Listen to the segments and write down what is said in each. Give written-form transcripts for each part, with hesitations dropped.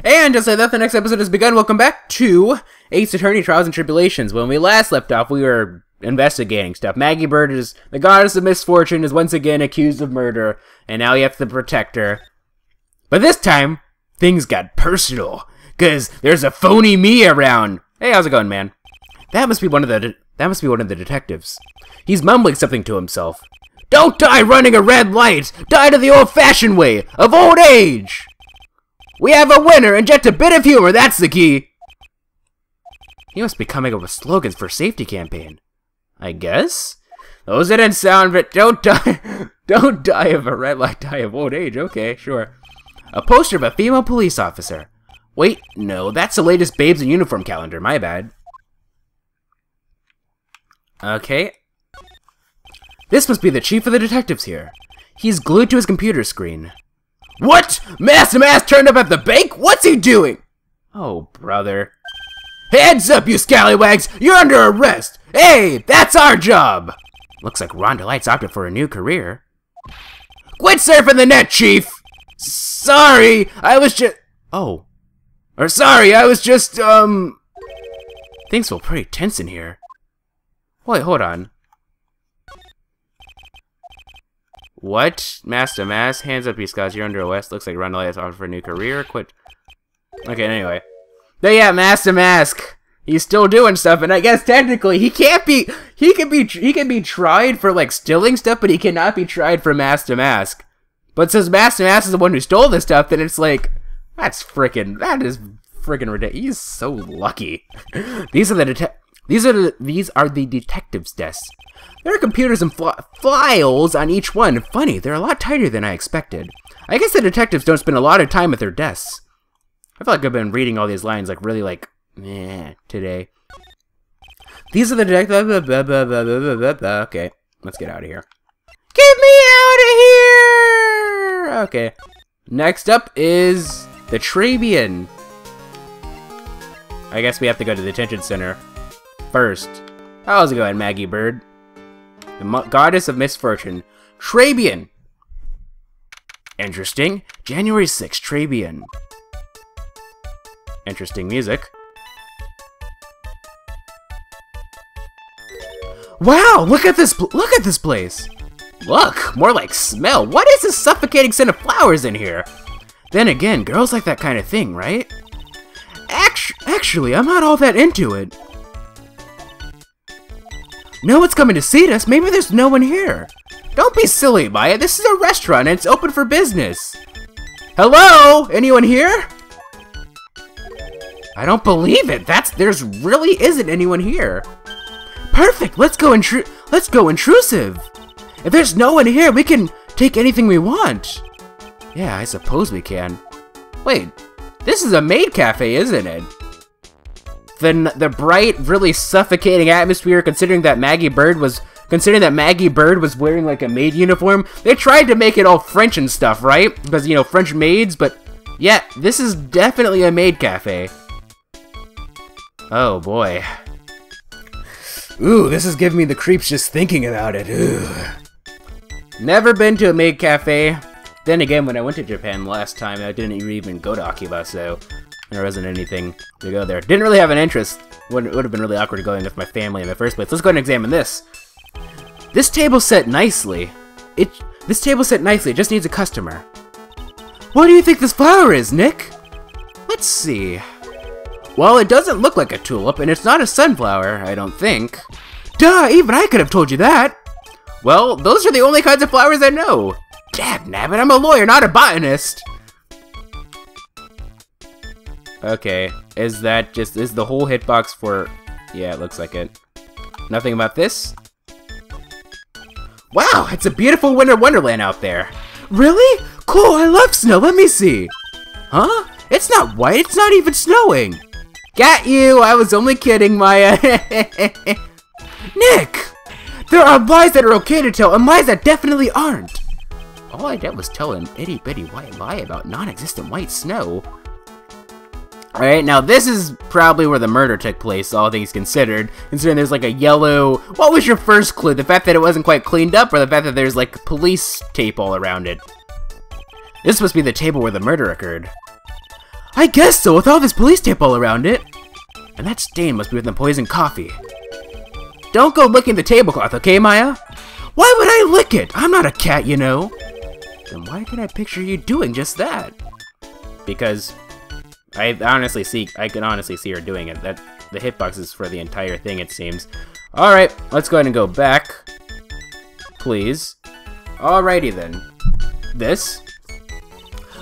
And just like that, the next episode has begun. Welcome back to Ace Attorney Trials and Tribulations. When we last left off, we were investigating stuff. Maggie Bird, is the goddess of misfortune, is once again accused of murder, and now you have to protect her. But this time, things got personal, because there's a phony me around. Hey, how's it going, man? That must be one of the detectives. He's mumbling something to himself. Don't die running a red light! Die to the old-fashioned way of old age! We have a winner, inject a bit of humor, that's the key! He must be coming up with slogans for a safety campaign. I guess? Those didn't sound, but don't die don't die of a red light, die of old age. Okay, sure. A poster of a female police officer. Wait, no, that's the latest Babes in Uniform calendar, my bad. Okay. This must be the chief of the detectives here. He's glued to his computer screen. What? Master Mask turned up at the bank? What's he doing? Oh, brother. Heads up, you scallywags! You're under arrest! Hey, that's our job! Looks like Rhonda Light's opted for a new career. Quit surfing the net, Chief! Sorry, I was just... Oh. Or sorry, I was just, Things feel pretty tense in here. Wait, hold on. What? Master Mask? Hands up, you scouts. You're under arrest. Looks like Rhonda Light has opted for a new career. Quit. Okay, anyway. But yeah, Master Mask. He's still doing stuff, and I guess technically he can be tried for like stealing stuff, but he cannot be tried for Master Mask. But since Master Mask is the one who stole this stuff, then it's like that is freaking ridiculous. He's so lucky. These are the detectives' desks. There are computers and files on each one. Funny, they're a lot tighter than I expected. I guess the detectives don't spend a lot of time at their desks. I feel like I've been reading all these lines like really like, today. These are the detectives. Okay, let's get out of here. Get me out of here! Okay. Next up is the Tribune. I guess we have to go to the detention center first. How's it going, Maggie Bird? The goddess of misfortune. Tribune. Interesting. January 6th, Tribune. Interesting music. Wow, look at this place. Look, more like smell. What is this suffocating scent of flowers in here? Then again, girls like that kind of thing, right? Actually, I'm not all that into it. No one's coming to see us. Maybe there's no one here. Don't be silly, Maya. This is a restaurant and it's open for business. Hello? Anyone here? I don't believe it. There's really isn't anyone here. Perfect. Let's go intrusive. If there's no one here, we can take anything we want. Yeah, I suppose we can. Wait, this is a Maid cafe, isn't it? The bright, really suffocating atmosphere, considering that Maggie Bird was wearing like a maid uniform. They tried to make it all French and stuff, right? Because, you know, French maids, but yeah, this is definitely a maid cafe. Oh boy. Ooh, this is giving me the creeps just thinking about it. Ooh. Never been to a maid cafe. Then again, when I went to Japan last time, I didn't even go to Akiba, so there wasn't anything to go there. Didn't really have an interest. Would have been really awkward going with my family in the first place. Let's go ahead and examine this. This table's set nicely. It just needs a customer. What do you think this flower is, Nick? Let's see. Well, it doesn't look like a tulip, and it's not a sunflower, I don't think. Duh, even I could have told you that. Well, those are the only kinds of flowers I know. Dagnabbit, I'm a lawyer, not a botanist. Okay, is the whole hitbox for... Yeah, it looks like it. Nothing about this? Wow, it's a beautiful winter wonderland out there. Really? Cool, I love snow, let me see. Huh? It's not white, it's not even snowing. Got you, I was only kidding, Maya. Nick! There are lies that are okay to tell and lies that definitely aren't. All I did was tell an itty-bitty white lie about non-existent white snow. Alright, now this is probably where the murder took place, all things considered. Considering there's like a yellow... What was your first clue? The fact that it wasn't quite cleaned up, or the fact that there's like police tape all around it? This must be the table where the murder occurred. I guess so, with all this police tape all around it. And that stain must be with the poisoned coffee. Don't go licking the tablecloth, okay, Maya? Why would I lick it? I'm not a cat, you know. Then why can I picture you doing just that? Because I can honestly see her doing it. That the hitbox is for the entire thing, it seems. Alright, let's go ahead and go back. Please. Alrighty then. This?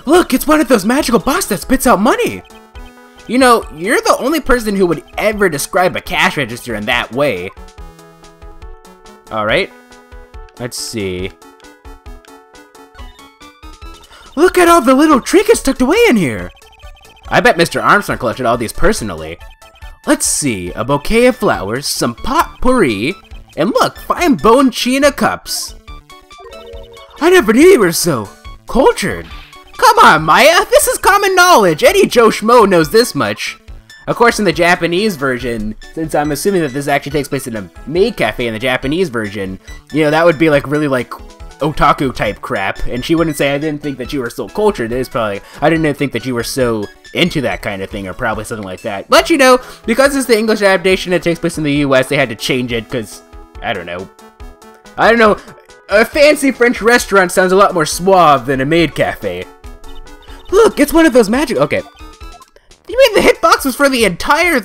Look, it's one of those magical boxes that spits out money! You know, you're the only person who would ever describe a cash register in that way. Alright. Let's see. Look at all the little trinkets tucked away in here! I bet Mr. Armstrong collected all these personally. Let's see, a bouquet of flowers, some potpourri, and look, fine bone china cups. I never knew you were so cultured. Come on, Maya, this is common knowledge. Any Joe Schmo knows this much. Of course, in the Japanese version, since I'm assuming that this actually takes place in a Maid cafe in the Japanese version, you know, that would be like really like otaku type crap, and she wouldn't say, I didn't think that you were so cultured. It is probably, I didn't think that you were so into that kind of thing, or probably something like that. But you know, because it's the English adaptation that takes place in the US, they had to change it, because, I don't know, a fancy French restaurant sounds a lot more suave than a Maid cafe. Look, it's one of those magic, okay. You mean the hitbox was for the entire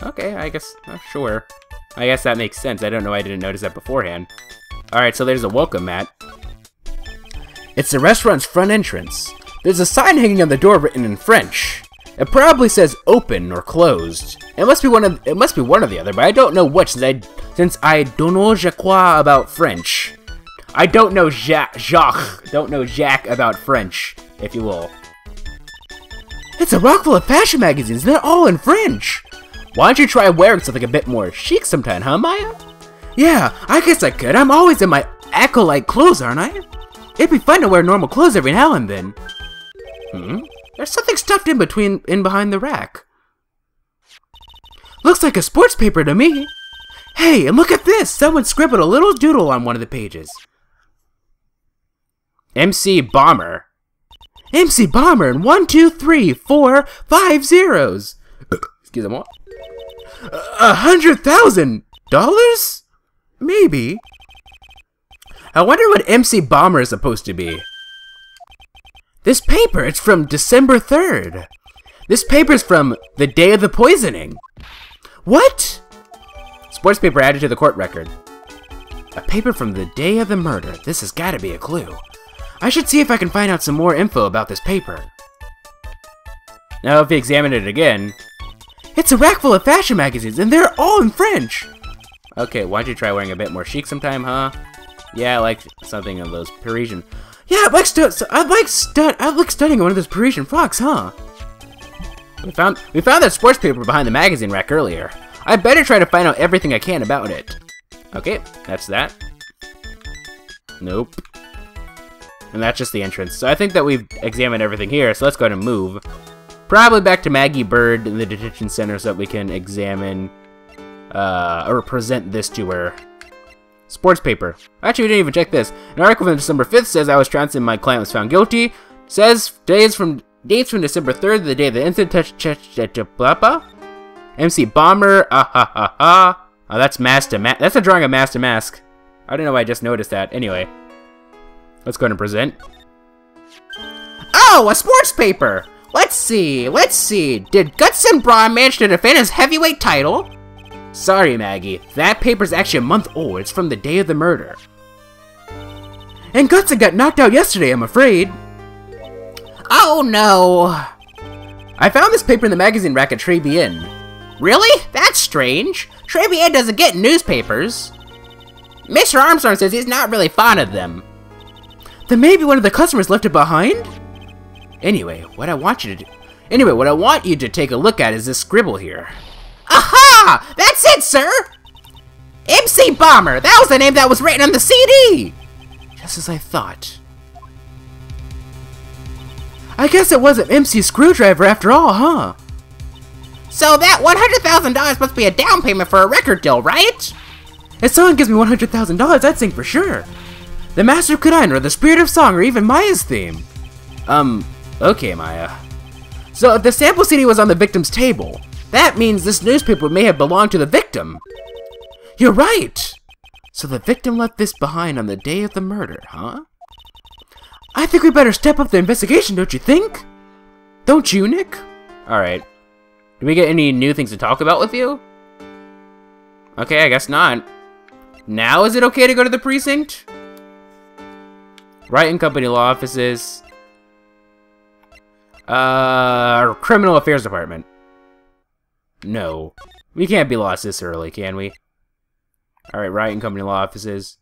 okay, I guess, sure. I guess that makes sense. I don't know why I didn't notice that beforehand. Alright, so there's a welcome mat. It's the restaurant's front entrance. There's a sign hanging on the door written in French. It probably says open or closed. It must be one of the other, but I don't know which since I don't know Jacques about French. I don't know Jacques about French, if you will. It's a rock full of fashion magazines, they're all in French! Why don't you try wearing something a bit more chic sometime, huh, Maya? Yeah, I guess I could. I'm always in my acolyte clothes, aren't I? It'd be fun to wear normal clothes every now and then. There's something stuffed in behind the rack. Looks like a sports paper to me. Hey, and look at this! Someone scribbled a little doodle on one of the pages. MC Bomber. MC Bomber and 1, 2, 3, 4, 5 zeros. Excuse me. $100,000? Maybe. I wonder what MC Bomber is supposed to be. This paper, it's from December 3rd. This paper's from the day of the poisoning. What? Sports paper added to the court record. A paper from the day of the murder. This has got to be a clue. I should see if I can find out some more info about this paper. Now, if we examine it again, it's a rack full of fashion magazines, and they're all in French. Okay, why don't you try wearing a bit more chic sometime, huh? Yeah, I like something of those Parisian. Yeah, I like studying one of those Parisian frocks, huh? We found that sports paper behind the magazine rack earlier. I better try to find out everything I can about it. Okay, that's that. Nope. And that's just the entrance. So I think that we've examined everything here, so let's go ahead and move. Probably back to Maggie Bird in the detention center so that we can examine, or present this to her. Sports paper. Actually, we didn't even check this. An article from December 5th says I was trounced and my client was found guilty. Says dates from December 3rd, the day of the incident, MC Bomber, Oh, that's that's a drawing of Master Mask. I don't know why I just noticed that. Anyway. Let's go ahead and present. Oh, a sports paper! Let's see. Did Gutson Braun manage to defend his heavyweight title? Sorry, Maggie. That paper's actually a month old. It's from the day of the murder. And Gutson got knocked out yesterday, I'm afraid. Oh, no. I found this paper in the magazine rack at Tribulations. Really? That's strange. Tribulations doesn't get newspapers. Mr. Armstrong says he's not really fond of them. Then maybe one of the customers left it behind? Anyway, what I want you to take a look at is this scribble here. Aha! That's it, sir! MC Bomber! That was the name that was written on the CD! Just as I thought. I guess it wasn't MC Screwdriver after all, huh? So that $100,000 must be a down payment for a record deal, right? If someone gives me $100,000, I'd sing for sure. The Master of Kudain, or the Spirit of Song, or even Maya's theme. Okay, Maya. So if the sample CD was on the victim's table, that means this newspaper may have belonged to the victim. You're right! So the victim left this behind on the day of the murder, huh? I think we better step up the investigation, don't you think? Don't you, Nick? Alright. Did we get any new things to talk about with you? Okay, I guess not. Now is it okay to go to the precinct? Wright and Company law offices. Criminal Affairs Department. No. We can't be lost this early, can we? Alright, Wright and Company law offices.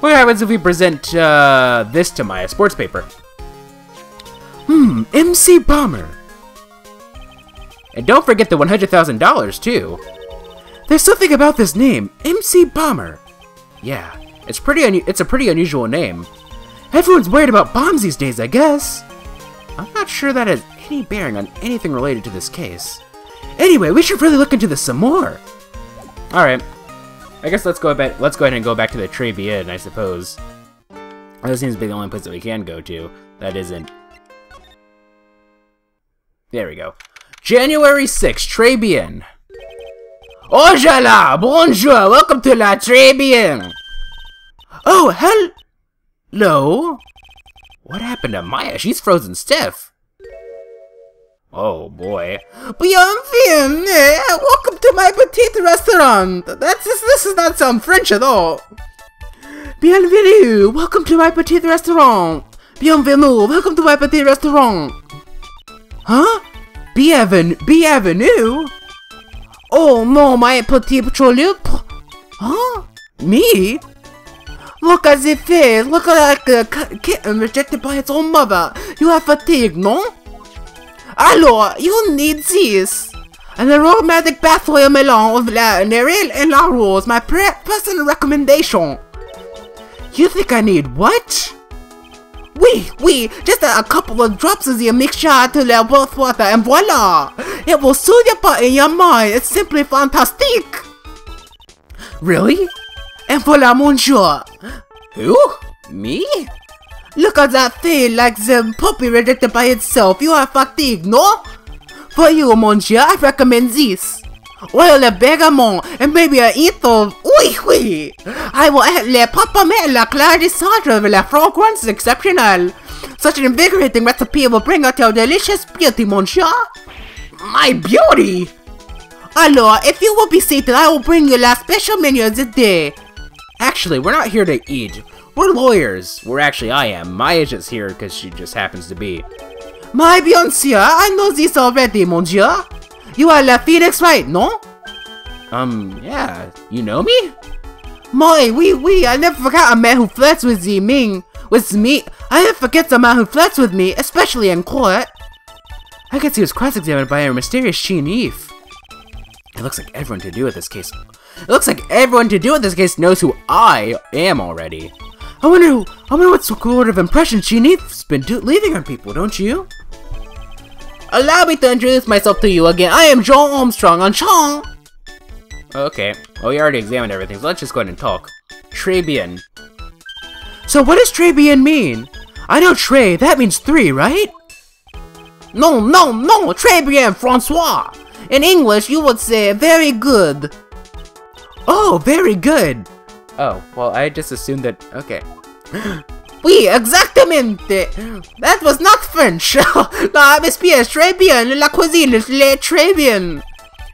What happens if we present, this to my sports paper? MC Bomber. And don't forget the $100,000, too. There's something about this name, MC Bomber. Yeah, it's a pretty unusual name. Everyone's worried about bombs these days, I guess. I'm not sure that has any bearing on anything related to this case. Anyway, we should really look into this some more. Alright. I guess let's go ahead and go back to the Tribune, I suppose. That seems to be the only place that we can go to. That isn't. There we go. January 6th, Tribune. Hola, bonjour, welcome to la Tribune. Oh, hello? What happened to Maya? She's frozen stiff. Oh boy. Bienvenue! Welcome to my petite restaurant! This does not sound French at all. Bienvenue! Welcome to my petite restaurant! Bienvenue! Welcome to my petite restaurant! Huh? Bienvenue? Oh no, my petit chalup! Huh? Me? Look at the face! Look like a kitten rejected by its own mother! You have fatigue, no? Alors, you need this. An aromatic bath oil melon of la Neril and la Rose, my personal recommendation. You think I need what? Oui, just a couple of drops of the mixture to la both water and voila! It will soothe your body and your mind, it's simply fantastic! Really? And voila, monsieur! Who? Me? Look at that thing, like the puppy rejected by itself. You are fatigued, no? For you, monsieur, I recommend this. Oil de bergamot and maybe a hint of oui. I will add le papier la clarissage of la fragrance exceptional. Such an invigorating recipe will bring out your delicious beauty, monsieur. My beauty! Alors, if you will be seated, I will bring you la special menu of the day. Actually, we're not here to eat. We're lawyers. Actually, I am. Maya's just here because she just happens to be. My monsieur, I know this already, monsieur. You are la Phoenix Wright, no? Yeah. You know me? My, oui, I never forgot a man who flirts with me. I never forget the man who flirts with me, especially in court. I guess he was cross-examined by a mysterious Shinif. It looks like everyone to do with this case. Knows who I am already. I wonder what sort of impression Shinif's been leaving on people, don't you? Allow me to introduce myself to you again. I am John Armstrong on Chong. Okay. Well, we already examined everything, so let's just go ahead and talk. Tribune. So what does Tribune mean? I know Trey, that means 3, right? No, très bien, Francois. In English, you would say very good. Oh, very good. Oh, well, I just assumed that, okay. Oui, exactamente. That was not French. La m'espère très bien, la cuisine is très bien.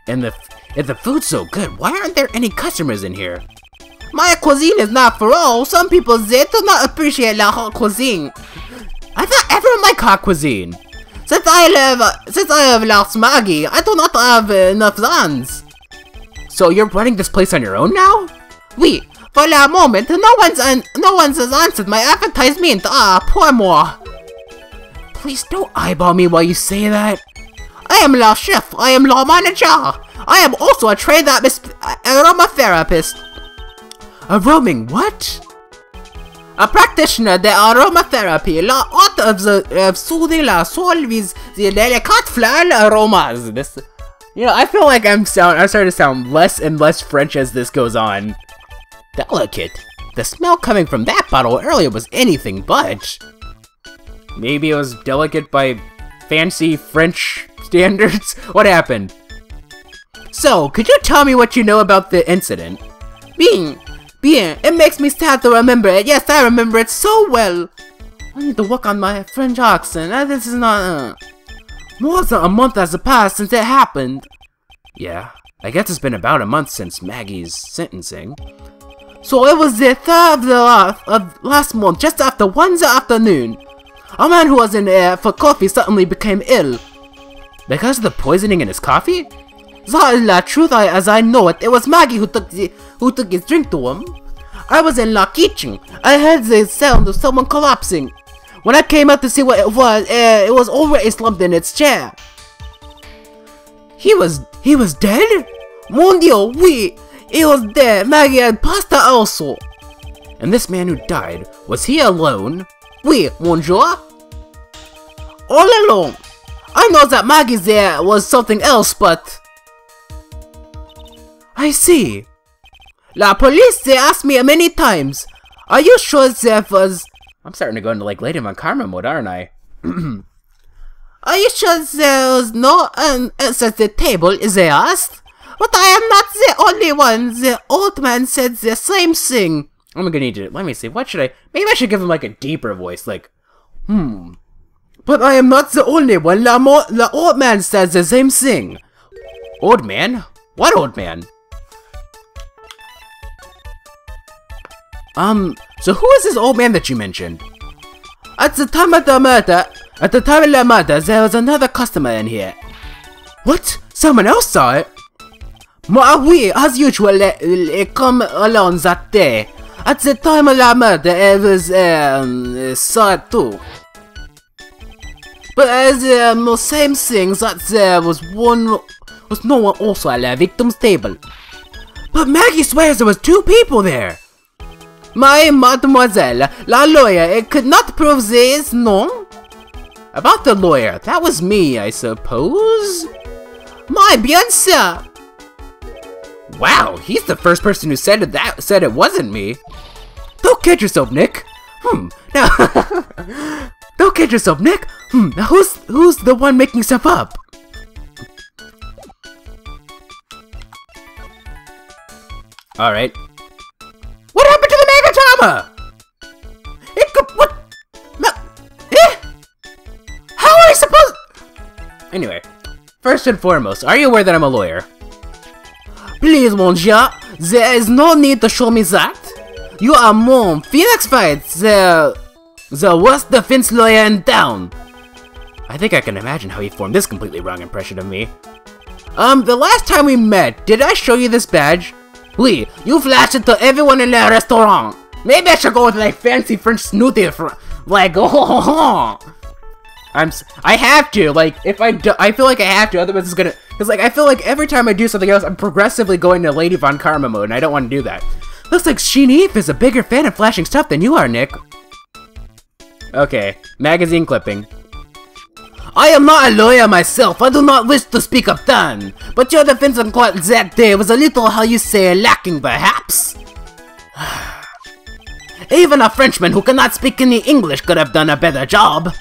And if the food's so good, why aren't there any customers in here? My cuisine is not for all. Some people, they do not appreciate la hot cuisine. I thought everyone liked hot cuisine. Since I have lost Maggie, I do not have enough funds. So you're running this place on your own now? Oui. For a moment, no one has answered my advertisement. Ah, poor moi. Please don't eyeball me while you say that. I am la chef. I am la manager. I am also a trained aromatherapist. A roaming what? A practitioner de aromatherapy, la art of soothing la soul with the delicate floral aromas. This, you know, I feel like I'm starting to sound less and less French as this goes on. Delicate. The smell coming from that bottle earlier was anything but. Maybe it was delicate by fancy French standards? What happened? So, could you tell me what you know about the incident? Bien, it makes me sad to remember it. Yes, I remember it so well. I need to work on my French accent. This is not, More than a month has passed since it happened. Yeah, I guess it's been about a month since Maggie's sentencing. So it was the 3rd of last month, just after Wednesday afternoon. A man who was in there for coffee suddenly became ill. Because of the poisoning in his coffee? That is the truth as I know it. It was Maggie who took his drink to him. I was in the kitchen. I heard the sound of someone collapsing. When I came out to see what it was already slumped in its chair. He was dead? Mon Dieu, oui, he was dead. Maggie had passed out also. And this man who died, was he alone? Oui, monsieur. All alone. I know that Maggie's there was something else, but... I see. La police, they asked me many times. Are you sure there was... I'm starting to go into like Lady Von Karma mode, aren't I? Are you sure there was no answer at the table, they asked? But I am not the only one. The old man said the same thing. I'm gonna need to... Let me see, what should I... Maybe I should give him like a deeper voice, like... But I am not the only one. The old man said the same thing. Old man? What old man? So who is this old man that you mentioned? At the time of the murder, there was another customer in here. What? Someone else saw it? Oui, as usual, it come along that day. At the time of the murder, it was, saw it too. But as the same thing, that there was no one also at the victim's table. But Maggie swears there was 2 people there. My mademoiselle, la lawyer, it could not prove this, no? About the lawyer, that was me, I suppose? My bien sûr. Wow, he's the first person who said it wasn't me. Don't kid yourself, Nick. Now, don't kid yourself, Nick. Now who's the one making stuff up? All right. What happened to the Megatama? It could what? How are I supposed? Anyway, first and foremost, are you aware that I'm a lawyer? Please, monsieur, there is no need to show me that. You are mom, Phoenix Wright, the worst defense lawyer in town. I think I can imagine how he formed this completely wrong impression of me. The last time we met, did I show you this badge? Oui, you flashed it to everyone in the restaurant. Maybe I should go with like fancy French snooty like I have to, like, if I feel like I have to, otherwise it's gonna, cause like, I feel like every time I do something else, I'm progressively going to Lady Von Karma mode, and I don't want to do that. Looks like Sheen is a bigger fan of flashing stuff than you are, Nick. Okay, magazine clipping. I am not a lawyer myself, I do not wish to speak of that, but your defense in court that day was a little, how you say, lacking perhaps? Even a Frenchman who cannot speak any English could have done a better job.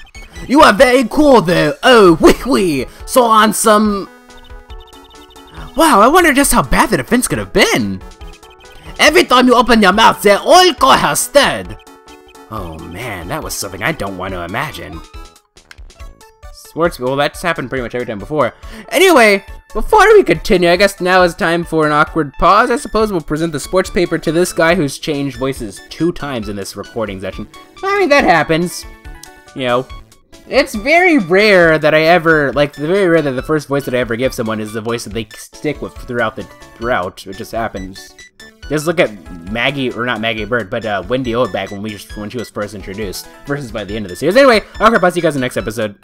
You are very cool though, oh, wee. So on some... Wow, I wonder just how bad the defense could have been. Every time you open your mouth, the whole court has stirred. Oh man, that was something I don't want to imagine. Well, that's happened pretty much every time before. Anyway, before we continue, I guess now is time for an awkward pause. I suppose we'll present the sports paper to this guy who's changed voices 2 times in this recording session. I mean, that happens. You know, it's very rare that I ever, like, very rare that the first voice that I ever give someone is the voice that they stick with throughout. It just happens. Just look at Maggie, or not Maggie Bird, but Wendy Oldbag when she was first introduced, versus by the end of the series. Anyway, I'll see you guys in the next episode.